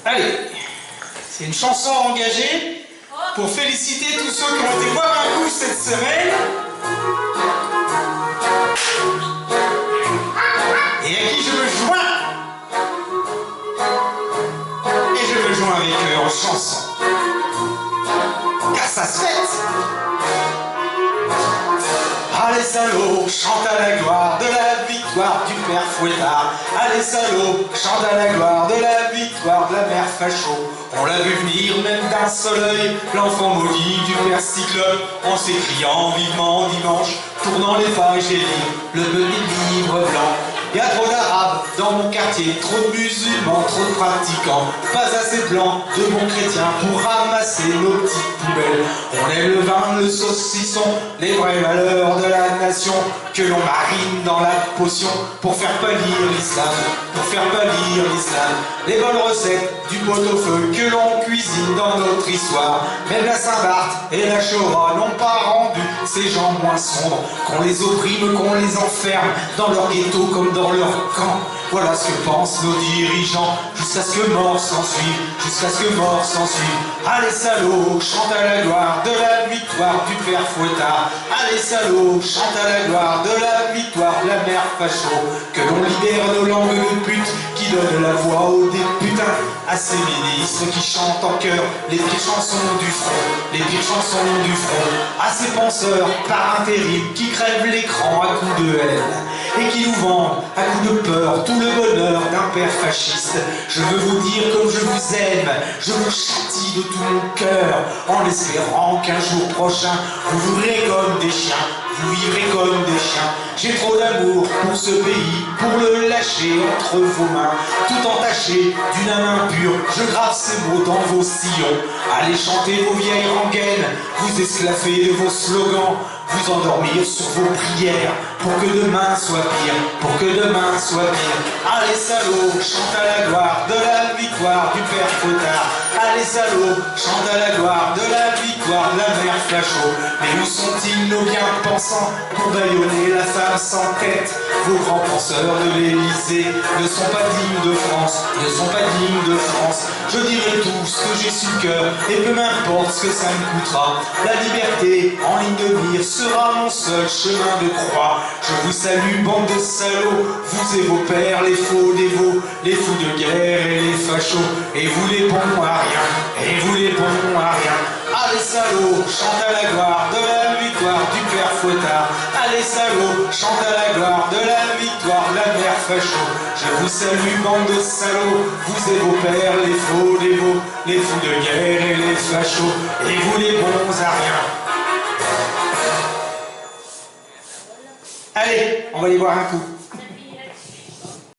Allez, c'est une chanson engagée pour féliciter tous ceux qui ont été boire un coup cette semaine et à qui je me joins. Et je me joins avec eux en chanson, car ça se fête. Allez salauds, chante à la gloire de la victoire du père Fouettard. Allez salauds, chante à la gloire de la victoire de la mère Facho. On l'a vu venir même d'un seul œil, l'enfant maudit du père Cyclope, en s'écriant vivement dimanche, tournant les pages et livres, le petit livre blanc. Y a trop d'arabes dans mon quartier, trop de musulmans, trop de pratiquants, pas assez de blancs, de bons chrétiens pour ramasser nos petites poubelles. On aime le vin, le saucisson, les vrais valeurs de la nation que l'on marine dans la potion pour faire pâlir l'islam, pour faire pâlir l'islam. Les bonnes recettes du pot-au-feu que l'on cuisine dans notre histoire. Même la Saint-Barth et la Shoah n'ont pas rendu ces gens moins sombres, qu'on les opprime, qu'on les enferme dans leur ghetto comme dans leur camp. Voilà ce que pensent nos dirigeants, jusqu'à ce que mort s'ensuive, jusqu'à ce que mort s'ensuive. Allez salauds, chante à la gloire de la victoire du père Fouettard. Allez salauds, chante à la gloire de la victoire de la mère Facho. Que l'on libère nos langues de pute, qui donnent la voix aux députins, à ces ministres qui chantent en chœur les pires chansons du front, les pires chansons du front, à ces penseurs par intérim qui crèvent l'écran à coups de haine et qui nous vendent à coups de peur tout le bonheur d'un père fasciste. Je veux vous dire comme je vous aime, je vous châtie de tout mon cœur, en espérant qu'un jour prochain vous vivrez comme des chiens, vous vivrez comme des chiens. J'ai trop d'amour pour ce pays, pour le lâcher entre vos mains, tout entaché d'une âme impure. Je grave ces mots dans vos sillons. Allez chanter vos vieilles rengaines, vous esclaffer de vos slogans, vous endormir sur vos prières, pour que demain soit pire, pour que demain soit pire. Allez salauds, chante à la gloire de la victoire du père Fouettard. Allez salauds, chante à la gloire de la victoire de la mère Facho. Mais où sont-ils nos bien-pensants pour bâillonner la femme sans tête? Vos grands penseurs de l'Élysée ne sont pas dignes de France, ne sont pas dignes de France. Je dirai tout ce que j'ai sur le cœur, et peu m'importe ce que ça me coûtera. La liberté en ligne de mire sera mon seul chemin de croix. Je vous salue, bande de salauds, vous et vos pères, les faux dévots, les fous de guerre et les fachos, et vous les bons à rien, et vous les bons à rien. Allez salauds, chante à la gloire de la victoire du père Fouettard. Allez salauds, chante à la gloire de la victoire de la mère Facho. Je vous salue, bande de salauds, vous et vos pères, les faux dévots, les fous de guerre et les fachos, et vous les bons à rien. Allez, on va aller boire un coup.